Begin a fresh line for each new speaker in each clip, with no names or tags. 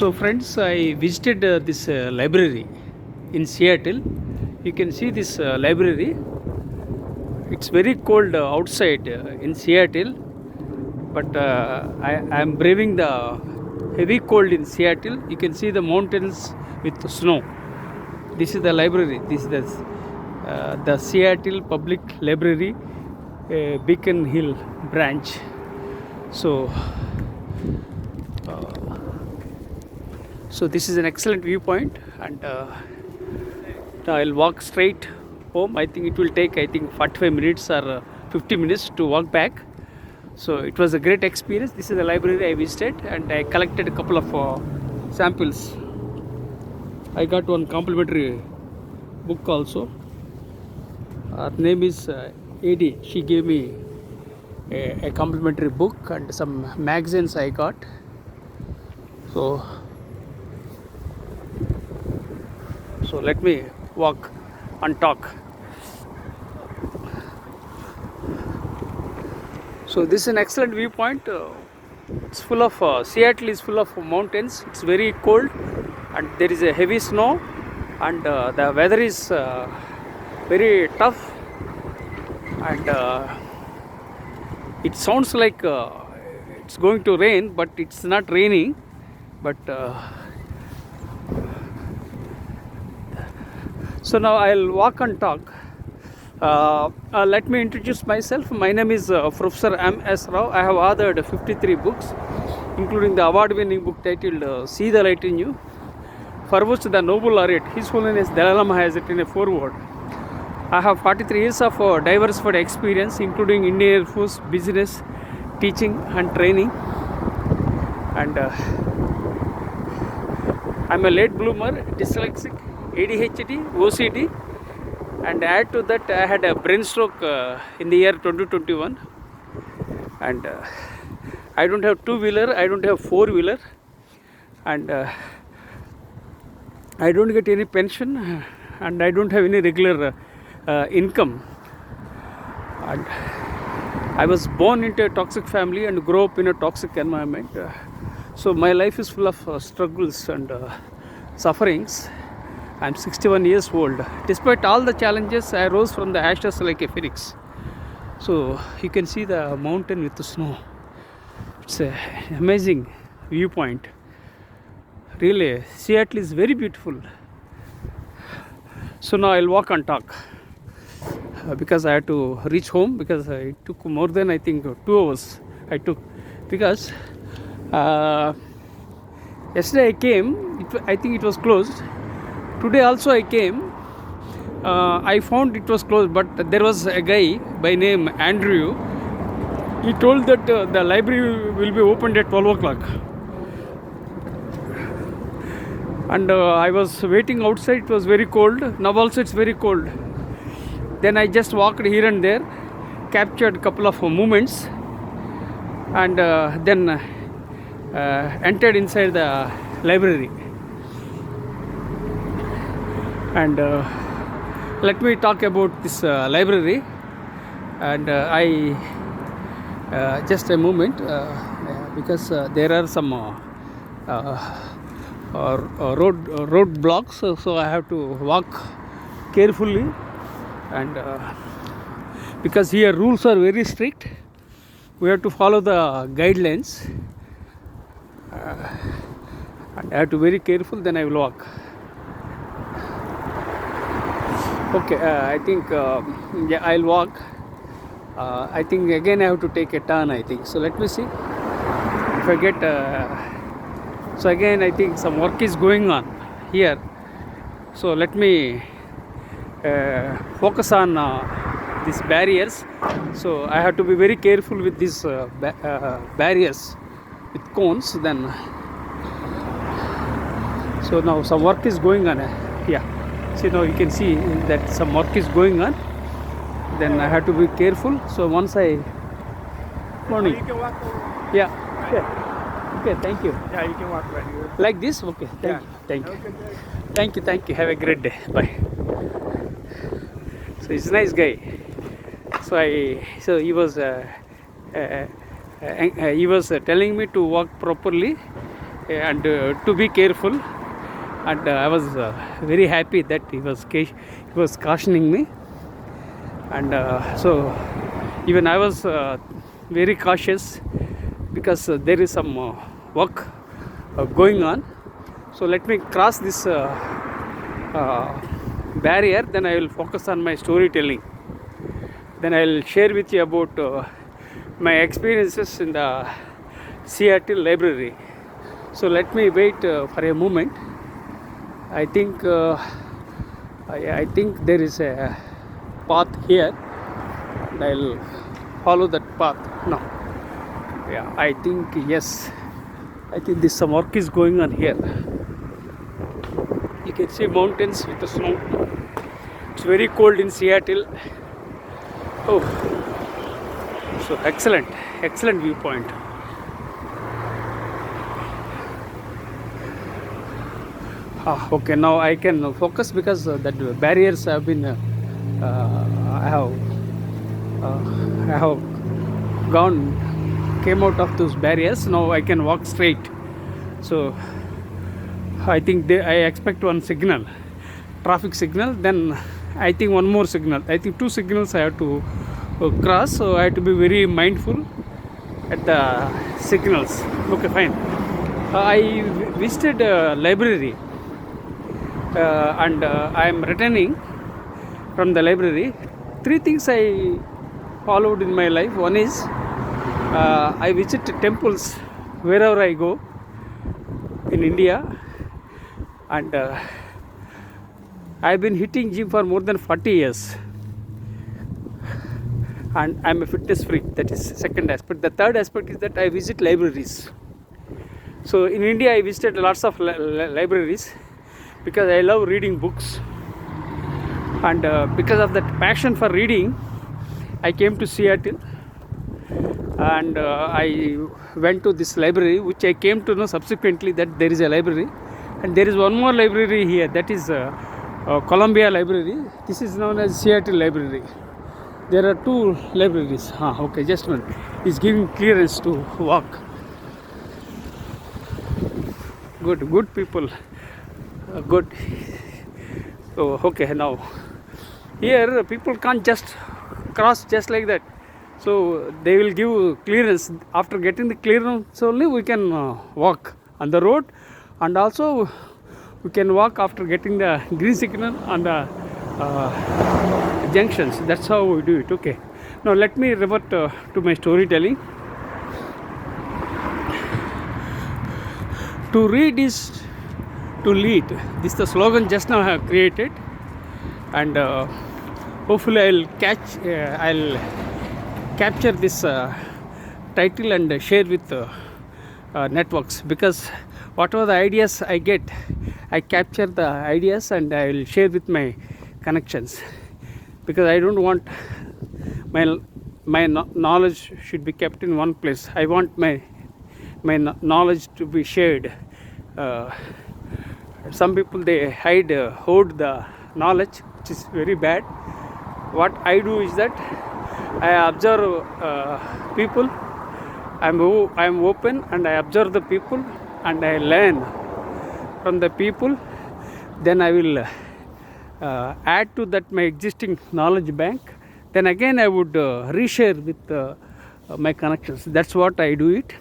So friends, I visited this library in Seattle. You can see this library. It's very cold outside in Seattle, but I am braving the heavy cold in Seattle. You can see the mountains with the snow. This is the library. This is the Seattle Public Library, Beacon Hill branch. So this is an excellent viewpoint, and I'll walk straight home. I think it will take 45 minutes or 50 minutes to walk back. So it was a great experience. This is the library I visited, and I collected a couple of samples. I got one complimentary book also. Her name is Ph.D. She gave me a complimentary book and some magazines I got. So let me walk and talk. So this is an excellent viewpoint. It's full of Seattle is full of mountains. It's very cold, and there is a heavy snow, and the weather is very tough, and it sounds like it's going to rain, but it's not raining. But so now I'll walk and talk. Let me introduce myself. My name is Professor M.S.Rao. I have authored 53 books, including the award-winning book titled See the Light in You, for which the Nobel laureate, His Holiness Dalai Lama, has written a foreword. I have 43 years of diversified experience, including Indian Air Force, business, teaching and training. And I'm a late bloomer, dyslexic, ADHD, OCD. And add to that, I had a brain stroke in the year 2021. And I don't have two-wheeler, I don't have four-wheeler. And I don't get any pension, and I don't have any regular income. And I was born into a toxic family and grew up in a toxic environment. So my life is full of struggles and sufferings. I'm 61 years old. Despite all the challenges, I rose from the ashes like a phoenix. So you can see the mountain with the snow. It's an amazing viewpoint. Really, Seattle is very beautiful. So now I'll walk and talk because I had to reach home, because it took more than 2 hours. I took because yesterday I came. I think it was closed. Today also I came. I found it was closed, but there was a guy by name Andrew. He told that the library will be opened at 12 o'clock. And I was waiting outside. It was very cold. Now also it's very cold. Then I just walked here and there, captured a couple of moments, and then entered inside the library. And let me talk about this library. And I just a moment, because there are some road blocks, so I have to walk carefully. And because here rules are very strict, we have to follow the guidelines, and I have to be very careful. Then I will walk. Okay, I think yeah, I'll walk. I think again I have to take a turn. I think so. Let me see if I get. So again, I think some work is going on here. So let me focus on these barriers. So I have to be very careful with these barriers with cones. Then so now some work is going on. Yeah. See, now you can see that some work is going on. Then I have to be careful. So once I morning.
You can walk over.
Yeah. Okay. Thank you.
Yeah, you can walk right here.
Like this? Okay. Thank you. Thank you. Have a great day. Bye. So he's a nice guy. So he was telling me to walk properly. and to be careful. And I was very happy that he was cautioning me, and so even I was very cautious because there is some work going on. So let me cross this barrier, then I will focus on my storytelling. Then I will share with you about my experiences in the Seattle library. So let me wait for a moment. I think there is a path here, and I'll follow that path now. Yeah, I think yes. I think this some work is going on here. You can see mountains with the snow. It's very cold in Seattle. Oh, so excellent viewpoint. Okay, now I can focus because that barriers have been I have came out of those barriers. Now I can walk straight. So I think I expect one signal, traffic signal, then I think one more signal. I think 2 signals I have to cross, so I have to be very mindful at the signals. Okay, fine. I visited a library and I am returning from the library. 3 things I followed in my life. One is I visit temples wherever I go in India, and I've been hitting gym for more than 40 years, and I'm a fitness freak. That is second aspect. The third aspect is that I visit libraries. So in India I visited lots of libraries because I love reading books, and because of that passion for reading I came to Seattle, and I went to this library, which I came to know subsequently that there is a library, and there is one more library here, that is Columbia Library. This is known as Seattle Library. There are 2 libraries. Okay, just one is giving clearance to walk. Good people. Good. So okay, now here people can't just cross just like that. So they will give clearance. After getting the clearance only we can walk on the road, and also we can walk after getting the green signal on the junctions. That's how we do it. Okay, now let me revert to my storytelling. To read is to lead. This is the slogan just now I have created, and hopefully I'll capture this title and share with networks, because whatever the ideas I get, I capture the ideas and I will share with my connections, because I don't want my knowledge should be kept in one place. I want my knowledge to be shared. Some people they hoard the knowledge, which is very bad. What I do is that I observe people. I'm open and I observe the people and I learn from the people. Then I will add to that my existing knowledge bank. Then again I would reshare with my connections. That's what I do it.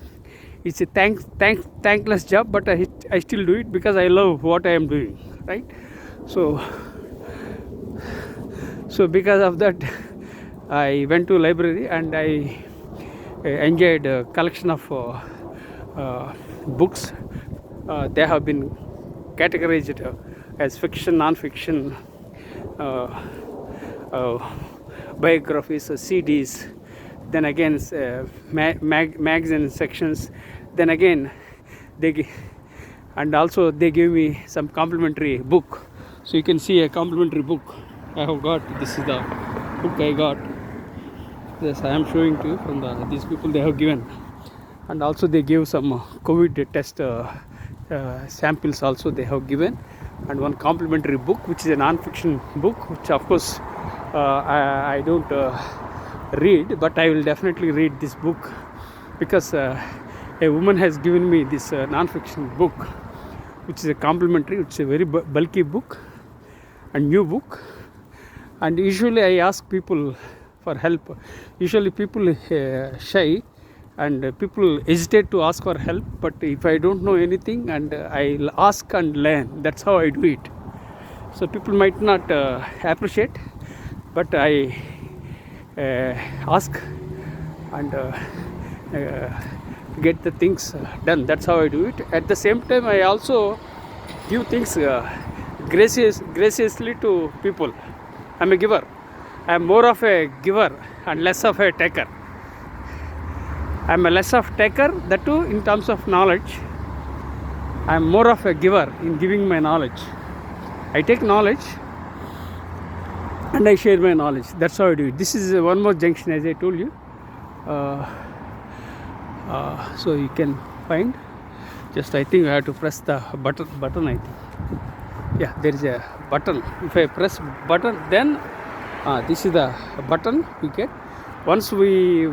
It's a thankless job, but I still do it because I love what I am doing, right? So because of that, I went to library and I enjoyed a collection of books. They have been categorized as fiction, non-fiction, biographies, CDs, then again magazine sections, then again and also they gave me some complimentary book. So you can see a complimentary book I have got. This is the book I got. Yes, I am showing to you from these people they have given, and also they gave some COVID test samples also they have given, and one complimentary book which is a non-fiction book, which of course I don't read, but I will definitely read this book because a a woman has given me this non-fiction book, which is a complimentary. It's a very bulky book and new book. And usually I ask people for help. Usually people shy and people hesitate to ask for help. But if I don't know anything, and I'll ask and learn. That's how I do it. So people might not appreciate, but I ask and get the things done. That's how I do it. At the same time, I also give things graciously to people. I'm a giver. I'm more of a giver and less of a taker. I'm a less of taker, that too in terms of knowledge. I'm more of a giver in giving my knowledge. I take knowledge and I share my knowledge. That's how I do it. This is one more junction, as I told you. So you can find, just I think I have to press the button I think. Yeah, there is a button. If I press button, then this is the button we get. Once we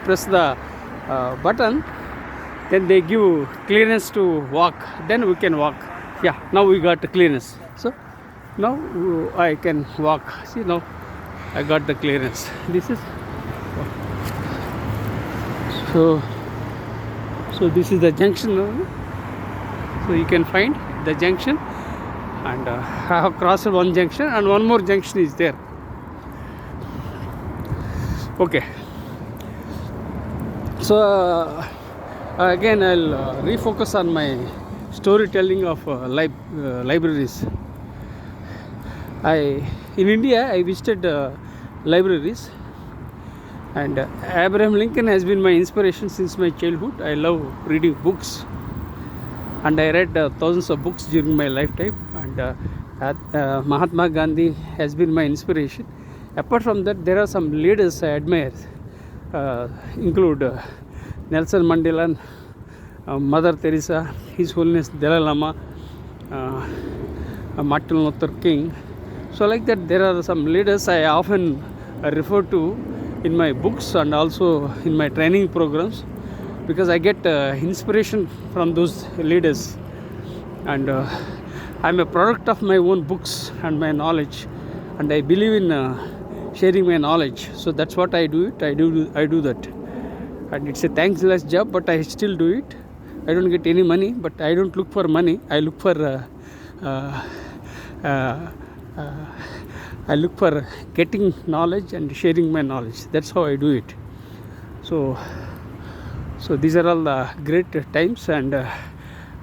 press the button, then they give clearance to walk. Then we can walk. Yeah, now we got the clearance. So now I can walk. See, now I got the clearance. This is so this is the junction. So you can find the junction, and I have crossed one junction and one more junction is there. Okay, so again I'll refocus on my storytelling of libraries. In India I visited libraries, and Abraham Lincoln has been my inspiration since my childhood. I love reading books, and I read thousands of books during my lifetime, and Mahatma Gandhi has been my inspiration. Apart from that, there are some leaders I admire, include Nelson Mandela, Mother Teresa, His Holiness Dalai Lama, Martin Luther King. So like that, there are some leaders I often refer to in my books and also in my training programs, because I get inspiration from those leaders, and I'm a product of my own books and my knowledge, and I believe in sharing my knowledge. So that's what I do. I do that, and it's a thankless job, but I still do it. I don't get any money, but I don't look for money. I look for getting knowledge and sharing my knowledge. That's how I do it. So these are all the great times, and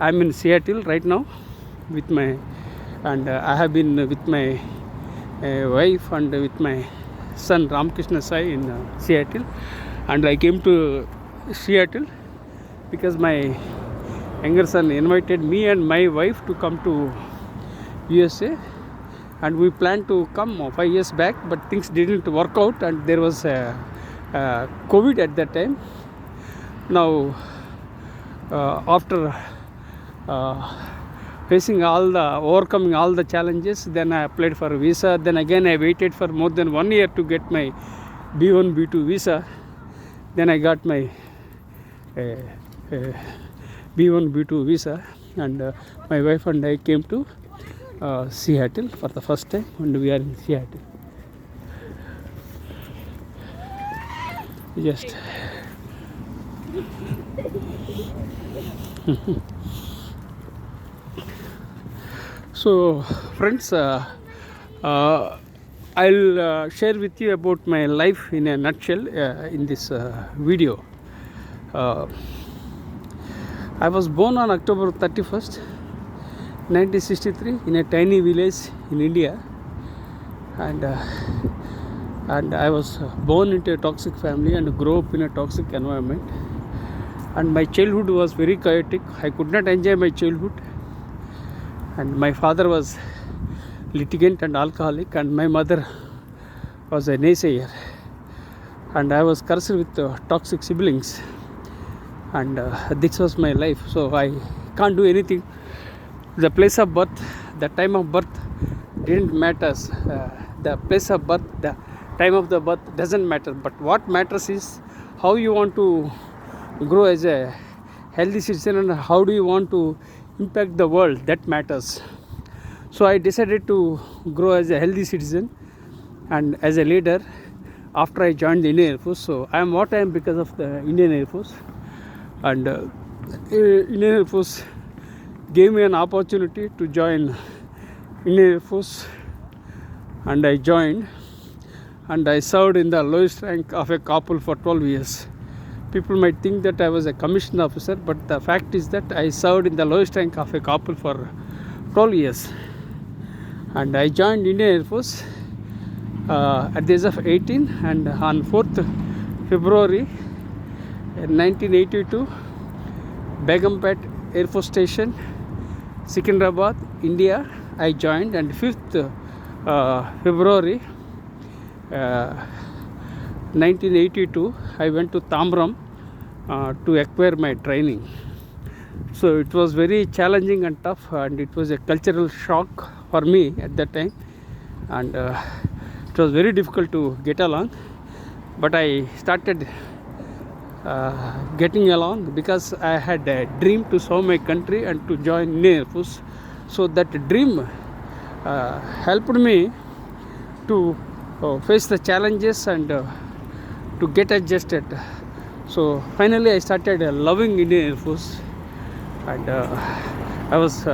I'm in Seattle right now with I have been with my wife and with my son Ramkrishna Sai in Seattle, and I came to Seattle because my younger son invited me and my wife to come to USA, and we planned to come 5 years back, but things didn't work out, and there was COVID at that time. Now after overcoming all the challenges, then I applied for a visa. Then again I waited for more than 1 year to get my B1 B2 visa. Then I got my B1 B2 visa, and my wife and I came to Seattle for the first time, and we are in Seattle. Just so friends, I'll share with you about my life in a nutshell in this video. I was born on October 31st, 1963 in a tiny village in India, and I was born into a toxic family and grew up in a toxic environment, and my childhood was very chaotic. I could not enjoy my childhood, and my father was litigant and alcoholic, and my mother was a naysayer, and I was cursed with toxic siblings, and this was my life. So I can't do anything. The place of birth, the time of birth didn't matter. The place of birth, the time of the birth doesn't matter, but what matters is how you want to grow as a healthy citizen and how do you want to impact the world, that matters. So I decided to grow as a healthy citizen and as a leader after I joined the Indian Air Force. So I am what I am because of the Indian Air Force, and Indian Air Force gave me an opportunity to join Indian Air Force, and I joined, and I served in the lowest rank of a corporal for 12 years. People might think that I was a commissioned officer, but the fact is that I served in the lowest rank of a corporal for 12 years. And I joined Indian Air Force at the age of 18, and on 4th February 1982, Begumpet Air Force Station, Secunderabad, India, I joined, and 5th February 1982, I went to Tamram to acquire my training. So it was very challenging and tough, and it was a cultural shock for me at that time, and it was very difficult to get along, but I started getting along because I had a dream to serve my country and to join Indian Air Force. So that dream helped me to face the challenges and to get adjusted. So finally I started loving Indian Air Force, and I was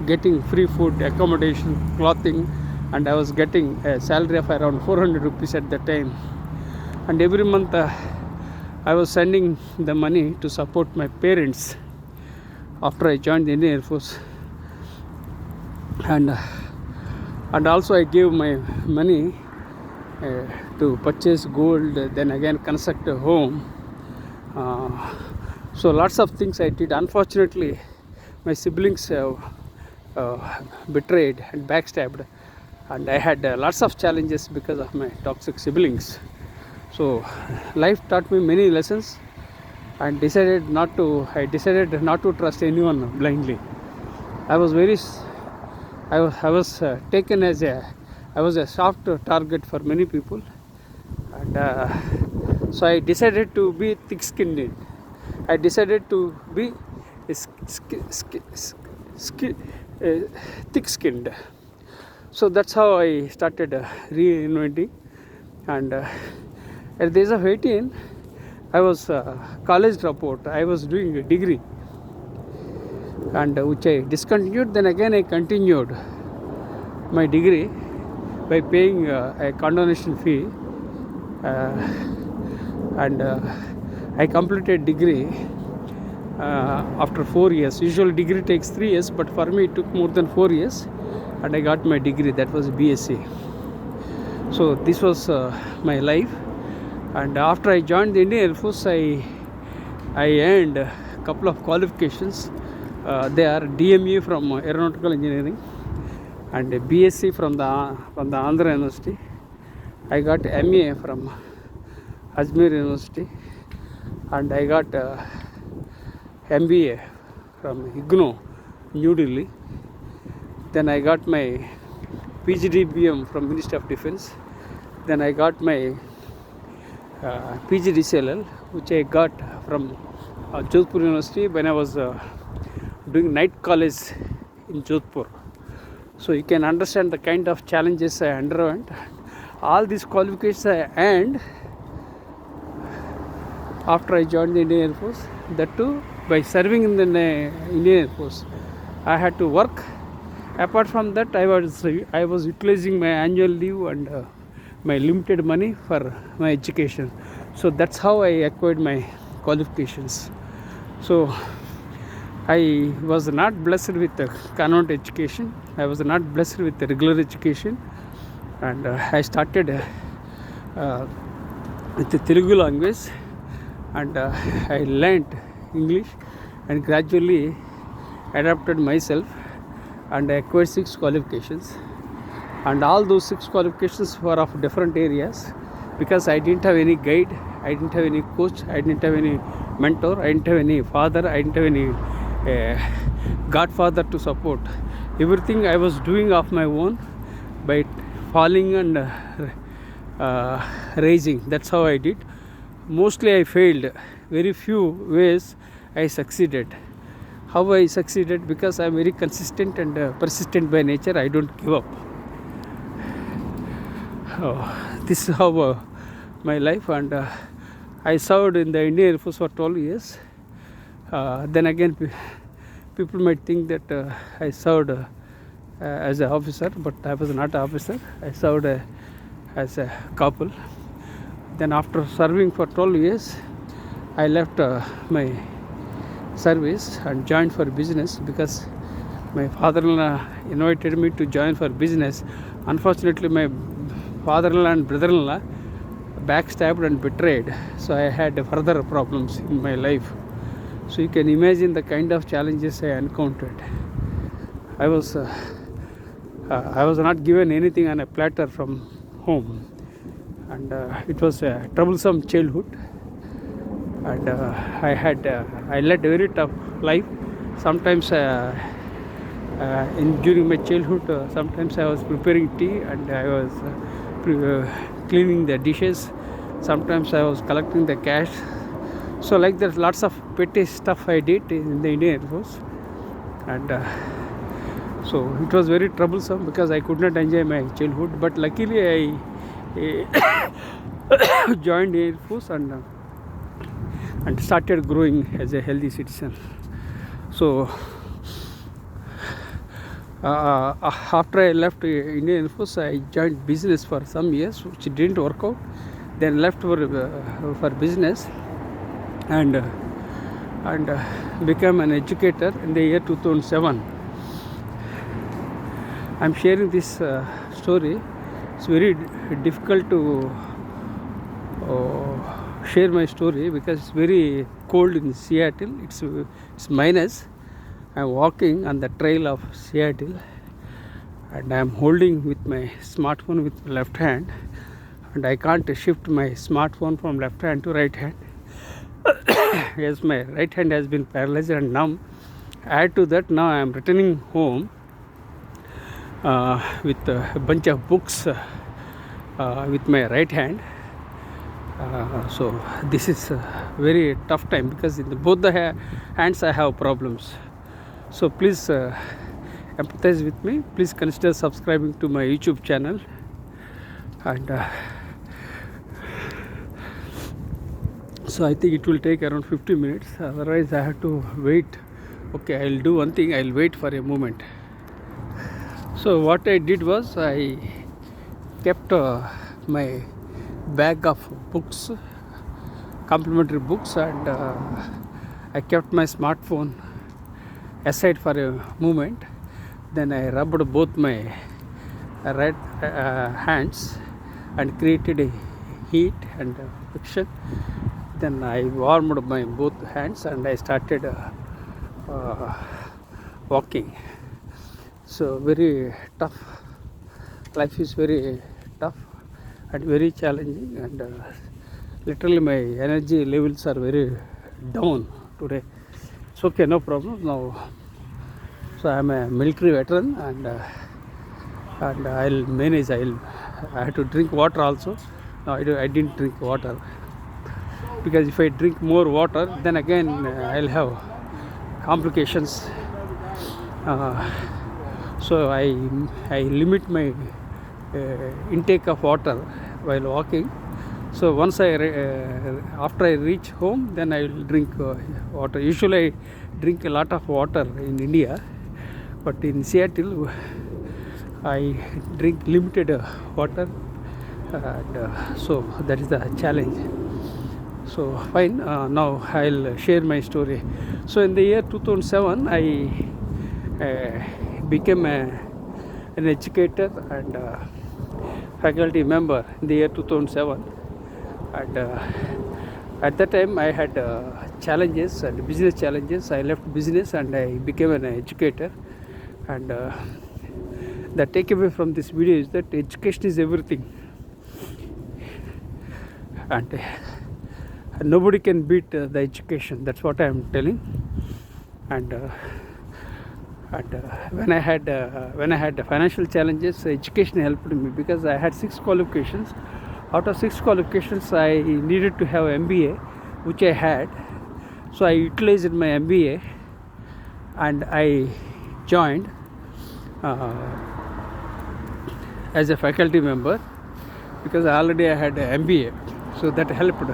getting free food, accommodation, clothing, and I was getting a salary of around 400 rupees at that time, and every month I was sending the money to support my parents after I joined the Indian Air Force, and also I gave my money to purchase gold, then again construct a home. So lots of things I did. Unfortunately, my siblings betrayed and backstabbed, and I had lots of challenges because of my toxic siblings. So life taught me many lessons, and I decided not to trust anyone blindly. I was taken as I was a soft target for many people, and so I decided to be thick-skinned. I decided to be thick-skinned. So that's how I started reinventing, and at the age of 18, I was college dropout. I was doing a degree, and which I discontinued. Then again I continued my degree by paying a condonation fee, and I completed degree after 4 years. Usually degree takes 3 years, but for me it took more than 4 years, and I got my degree. That was BSc. So this was my life, and after I joined the Indian Air Force, I earned a couple of qualifications. They are DME from Aeronautical Engineering and BSc from the Andhra University. I got MA from Ajmer University, and I got MBA from IGNOU, New Delhi. Then I got my Ph.D. BM from Ministry of Defence. Then I got my PGDCLL, which I got from Jodhpur University when I was doing night college in Jodhpur. So you can understand the kind of challenges I underwent. All these qualifications I earned after I joined the Indian Air Force. That too by serving in the Indian Air Force. I had to work. Apart from that, I was utilizing my annual leave and my limited money for my education. So that's how I acquired my qualifications. So I was not blessed with the convent education. I was not blessed with the regular education, and I started with the Telugu language, and I learnt English and gradually adapted myself, and I acquired 6 qualifications, and all those 6 qualifications were of different areas because I didn't have any guide, I didn't have any coach, I didn't have any mentor, I didn't have any father, I didn't have any godfather to support. Everything I was doing of my own by falling and raising. That's how I did. Mostly I failed very few ways I succeeded. How I succeeded? Because I am very consistent and persistent by nature. I don't give up. This is how my life, and I served in the Indian Air Force for 12 years. Then again, people might think that I served as an officer, but I was not an officer. I served as a couple. Then after serving for 12 years, I left my service and joined for business because my father-in-law invited me to join for business. Unfortunately, my father-in-law and brother-in-law backstabbed and betrayed, so I had further problems in my life. So you can imagine the kind of challenges I encountered. I was not given anything on a platter from home, and it was a troublesome childhood. And I led a very tough life. Sometimes during my childhood, sometimes I was preparing tea and I was cleaning the dishes. Sometimes I was collecting the cash. So like there's lots of petty stuff I did in the Indian Air Force, and so it was very troublesome because I could not enjoy my childhood. But luckily I joined Air Force and started growing as a healthy citizen. So after I left Indian Air Force, I joined business for some years, which didn't work out. Then left for business and became an educator in the year 2007. I'm sharing this story. It's very difficult to share my story because it's very cold in Seattle. It's minus. I'm walking on the trail of Seattle and I'm holding with my smartphone with left hand, and I can't shift my smartphone from left hand to right hand. Yes, my right hand has been paralyzed and numb. Add to that, now I am returning home with a bunch of books with my right hand. So this is a very tough time because in both the hands I have problems. So please empathize with me. Please consider subscribing to my YouTube channel, and so I think it will take around 50 minutes, otherwise I have to wait. Okay, I'll do one thing, I'll wait for a moment. So what I did was I kept my bag of books, complimentary books, and I kept my smartphone aside for a moment. Then I rubbed both my right hands and created a heat and friction. Then I warmed my both hands and I started walking. So very tough. Life is very tough and very challenging, and literally my energy levels are very down today. It's okay, no problem now. So I am a military veteran, and I'll manage. I have to drink water also. No, I didn't drink water because if I drink more water, then again I'll have complications. So I limit my intake of water while walking. So once after I reach home, then I will drink water. Usually I drink a lot of water in India, but in Seattle I drink limited water, and so that is the challenge. So fine, now I'll share my story. So in the year 2007, I became an educator and faculty member in the year 2007, and at that time I had challenges and business challenges. I left business and I became an educator, and the takeaway from this video is that education is everything, and nobody can beat the education. That's what I am telling. And when I had financial challenges, education helped me because I had 6 qualifications. Out of 6 qualifications, I needed to have MBA. which I had. So I utilized my MBA and I joined as a faculty member because already I had an MBA. So that helped.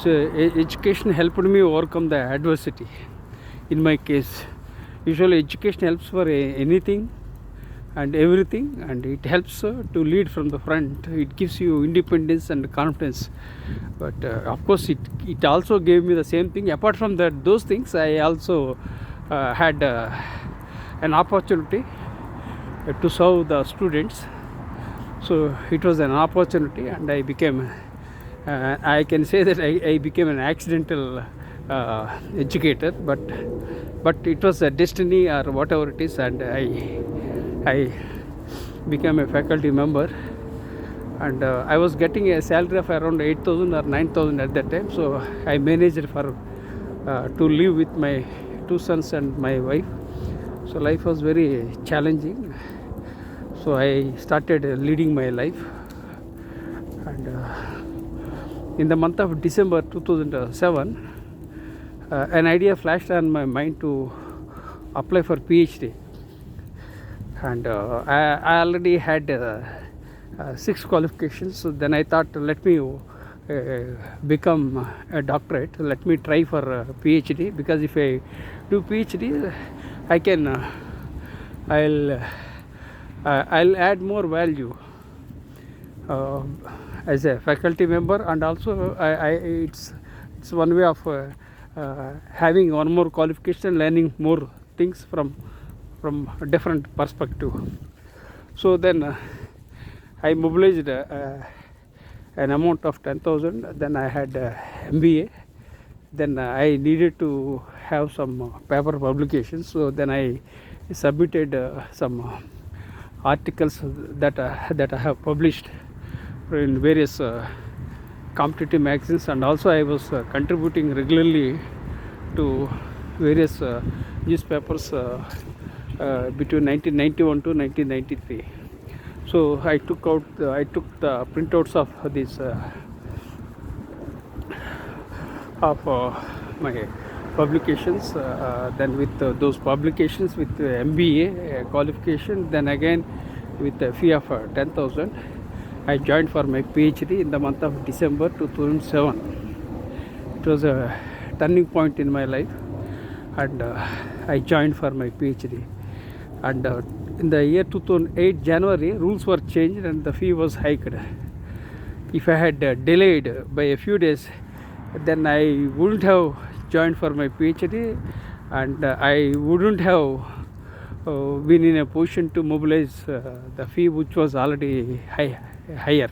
So education helped me overcome the adversity. In my case, usually education helps for anything and everything, and it helps to lead from the front. It gives you independence and confidence. But of course it also gave me the same thing. Apart from that, those things, I also had an opportunity to serve the students. So it was an opportunity, and I became I can say that I became an accidental educator, but it was a destiny or whatever it is, and I became a faculty member, and I was getting a salary of around 8,000 or 9,000 at that time. So I managed for to live with my 2 sons and my wife. So life was very challenging. So I started leading my life, and in the month of December 2007, an idea flashed on my mind to apply for Ph.D. And I already had 6 qualifications. So then I thought, let me become a doctorate. Let me try for Ph.D. because if I do Ph.D, I can I'll add more value as a faculty member, and also it's one way of having one more qualification, learning more things from a different perspective. So then I mobilized an amount of 10,000. Then I had MBA. Then I needed to have some paper publications. So then I submitted some articles that I have published in various competitive magazines, and also I was contributing regularly to various newspapers between 1991 to 1993. So I took the printouts of these my publications. Then with those publications, with MBA qualification, then again with a fee of 10,000, I joined for my PhD in the month of December 2007. It was a turning point in my life, and I joined for my PhD. And in the year 2008 January, rules were changed and the fee was hiked. If I had delayed by a few days, then I wouldn't have joined for my PhD, and I wouldn't have been in a position to mobilize the fee, which was already higher.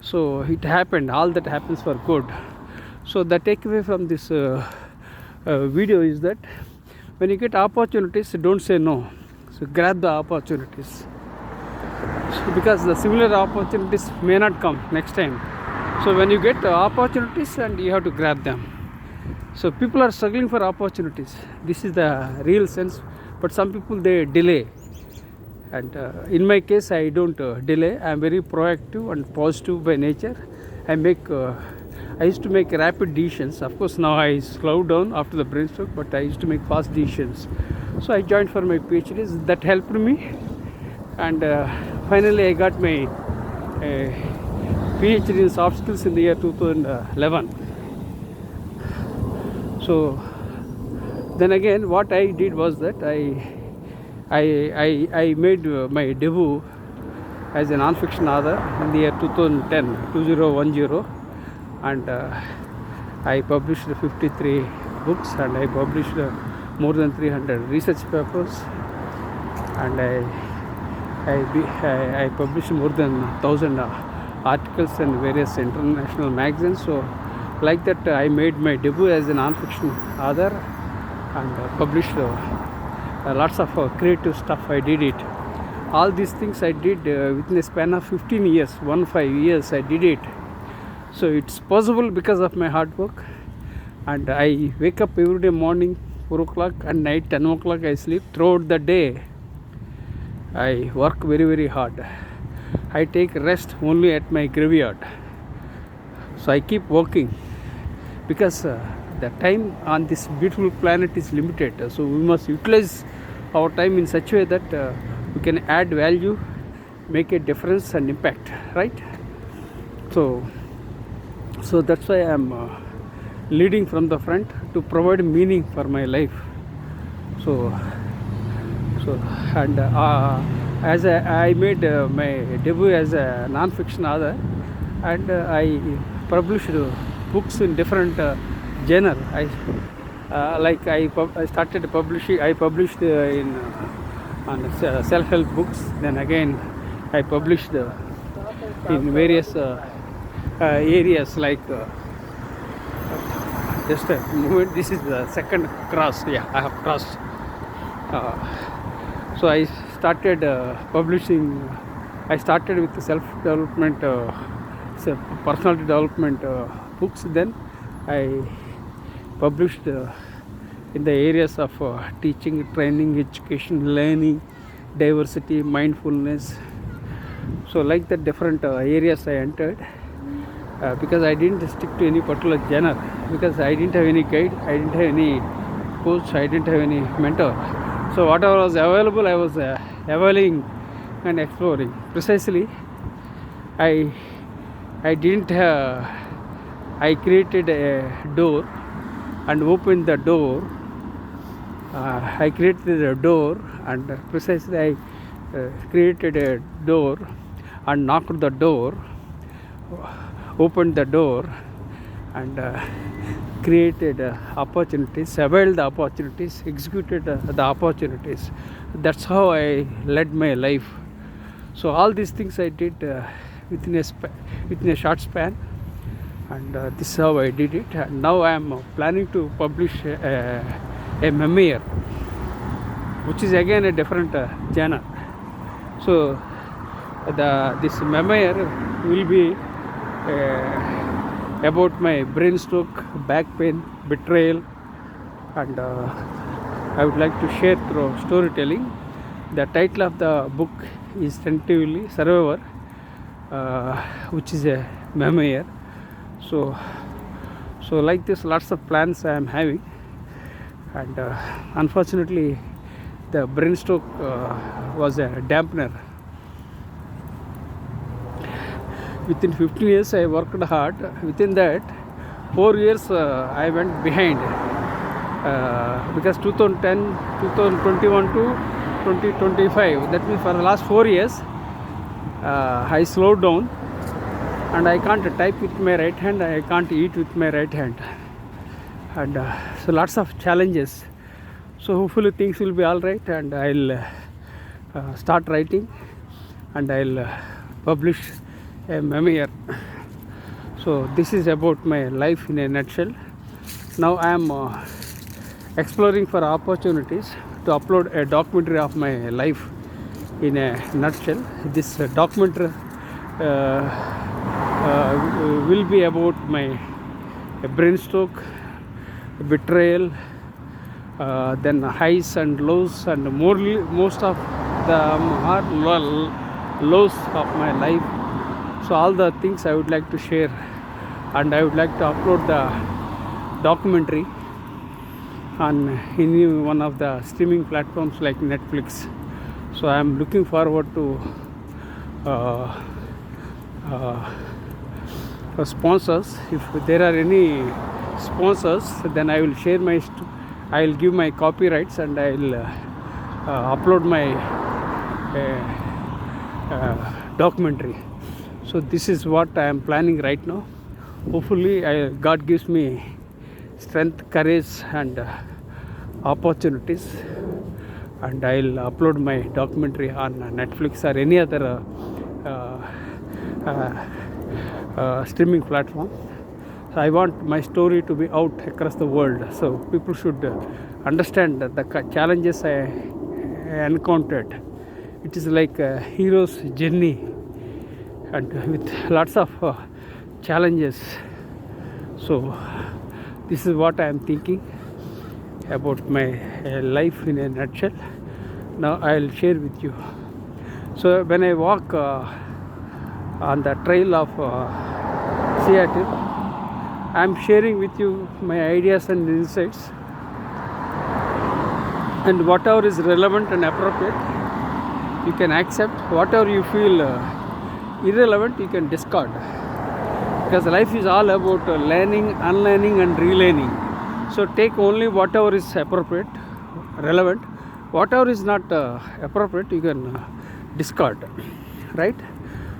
So it happened. All that happens for good. So the takeaway from this video is that when you get opportunities, don't say no. So grab the opportunities, because the similar opportunities may not come next time. So when you get opportunities, and you have to grab them. So people are struggling for opportunities. This is the real sense. But some people, they delay. And in my case, I don't delay. I am very proactive and positive by nature. I used to make rapid decisions. Of course, now I slow down after the brain stroke, but I used to make fast decisions. So I joined for my PhDs. That helped me. And finally, I got my PhD in soft skills in the year 2011. So then again, what I did was that I made my debut as a non-fiction author in the year 2010, and I published 53 books, and I published more than 300 research papers, and I published more than 1,000 articles in various international magazines. So like that, I made my debut as a non-fiction author, and published lots of creative stuff. I did it. All these things I did within a span of 15 years, 15 years I did it. So it's possible because of my hard work. And I wake up every day morning 4 o'clock, and night 10 o'clock I sleep. Throughout the day I work very, very hard. I take rest only at my graveyard. So I keep working. because the time on this beautiful planet is limited. So we must utilize our time in such a way that we can add value, make a difference and impact, right? So that's why I'm leading from the front to provide meaning for my life. So and as I made my debut as a non-fiction author, and I published books in different genre. I started publishing. I published in on self-help books. Then again, I published in various areas like. Just a moment. This is the second cross. Yeah, I have crossed. So I started publishing. I started with self-development, personality development books. Then I published in the areas of teaching, training, education, learning, diversity, mindfulness. So like the different areas I entered. Because I didn't stick to any particular genre, because I didn't have any guide, I didn't have any coach, I didn't have any mentor. So whatever was available, I was evaluating and exploring. Precisely, I didn't have. I created a door and opened the door. I created a door and precisely I created a door and knocked the door. Opened the door and created opportunities, availed the opportunities, executed the opportunities. That's how I led my life. So all these things I did within a short span, and this is how I did it. And now I am planning to publish a memoir, which is again a different genre. So this memoir will be about my brain stroke, back pain, betrayal, and I would like to share through storytelling. The title of the book is tentatively Survivor, which is a memoir. So like this, lots of plans I am having, and unfortunately the brain stroke was a dampener. Within 15 years I worked hard. Within that 4 years I went behind, because 2010, 2021 to 2025, that means for the last 4 years I slowed down, and I can't type with my right hand, I can't eat with my right hand, and so lots of challenges. So hopefully things will be all right, and I'll start writing, and I'll publish a memoir. So this is about my life in a nutshell. Now I am exploring for opportunities to upload a documentary of my life in a nutshell. This documentary will be about my brain stroke, betrayal, then highs and lows, and most of the hard lows of my life. So all the things I would like to share, and I would like to upload the documentary on any one of the streaming platforms like Netflix. So I am looking forward to sponsors. If there are any sponsors, then I will share I will give my copyrights, and I will upload my documentary. So this is what I am planning right now. Hopefully God gives me strength, courage, and opportunities, and I will upload my documentary on Netflix or any other streaming platform. So I want my story to be out across the world, so people should understand the challenges I encountered. It is like a hero's journey, and with lots of challenges. So this is what I am thinking about my life in a nutshell. Now I will share with you. So when I walk on the trail of Seattle, I'm sharing with you my ideas and insights, and whatever is relevant and appropriate you can accept. Whatever you feel irrelevant you can discard, because life is all about learning, unlearning and relearning. So take only whatever is appropriate, relevant. Whatever is not appropriate you can discard, right?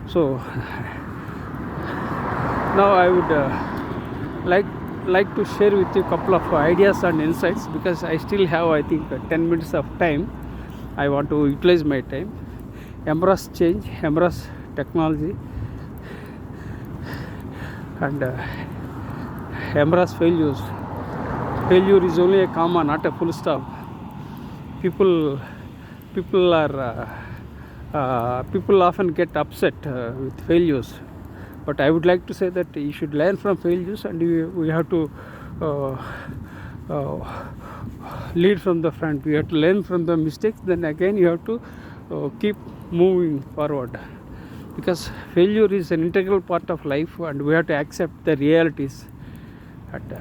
So now I would like to share with you a couple of ideas and insights, because I still have, I think, 10 minutes of time. I want to utilize my time. Embrace change, embrace technology, and embrace failures. Failure is only a comma, not a full stop. People often get upset with failures, but I would like to say that you should learn from failures, and we have to lead from the front. We have to learn from the mistakes, then again you have to keep moving forward, because failure is an integral part of life, and we have to accept the realities. And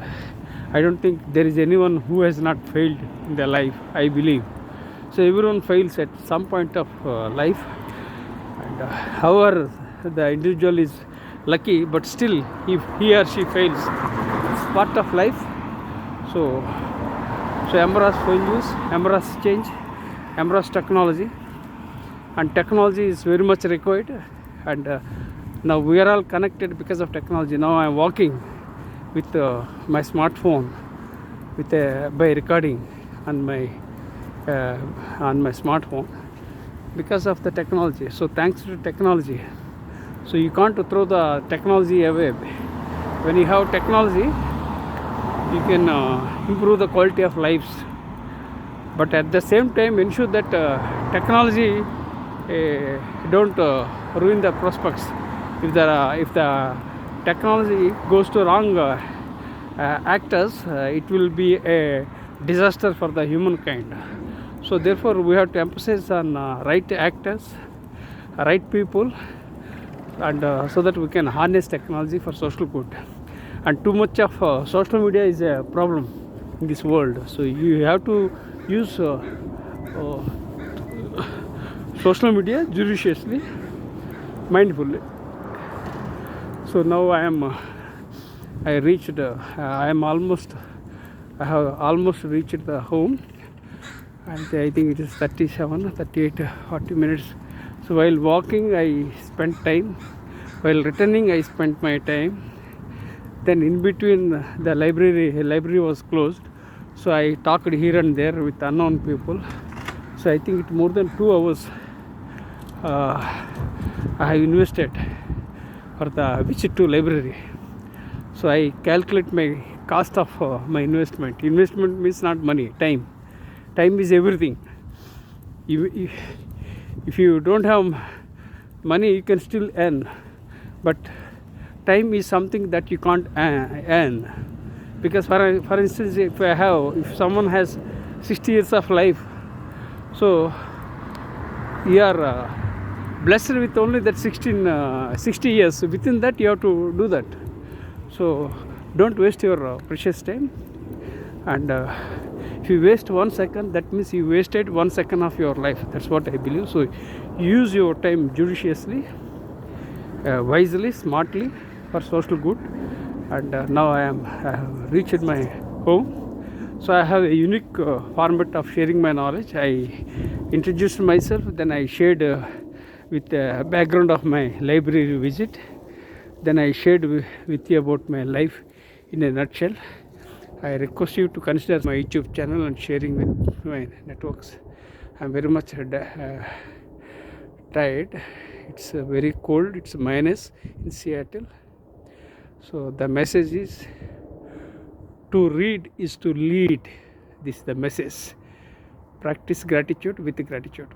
I don't think there is anyone who has not failed in their life, I believe. So everyone fails at some point of life, and however the individual is lucky, but still if he or she fails, it's part of life. So embrace failures, embrace change, embrace technology, and technology is very much required. And now we are all connected because of technology. Now I am walking with my smartphone by recording on my smartphone because of the technology. So thanks to technology. So you can't throw the technology away. When you have technology, you can improve the quality of lives, but at the same time ensure that technology don't ruin the prospects. If the technology goes to wrong actors, it will be a disaster for the humankind. So therefore we have to emphasize on right actors, right people, and so that we can harness technology for social good. And too much of social media is a problem in this world, so you have to use social media judiciously, mindfully. So now I have almost reached the home, and I think it is 37, 38, 40 minutes. So while walking I spent time, while returning I spent my time. Then in between the library was closed, so I talked here and there with unknown people. So I think more than 2 hours I have invested for the visit to library. So I calculate my cost of my investment. Investment means not money, time. Time is everything. If you don't have money, you can still earn, but time is something that you can't earn. Because for instance, if someone has 60 years of life, so you are blessed with only that 60 years. Within that you have to do that. So don't waste your precious time. And if you waste 1 second, that means you wasted 1 second of your life. That's what I believe. So use your time judiciously, wisely, smartly, for social good. And now I have reached my home. So I have a unique format of sharing my knowledge. I introduced myself, then I shared with the background of my library visit. Then I shared with you about my life in a nutshell. I request you to consider my YouTube channel and sharing with my networks. I'm very much tired. It's very cold. It's minus in Seattle. So the message is, to read is to lead. This is the message. Practice gratitude with gratitude.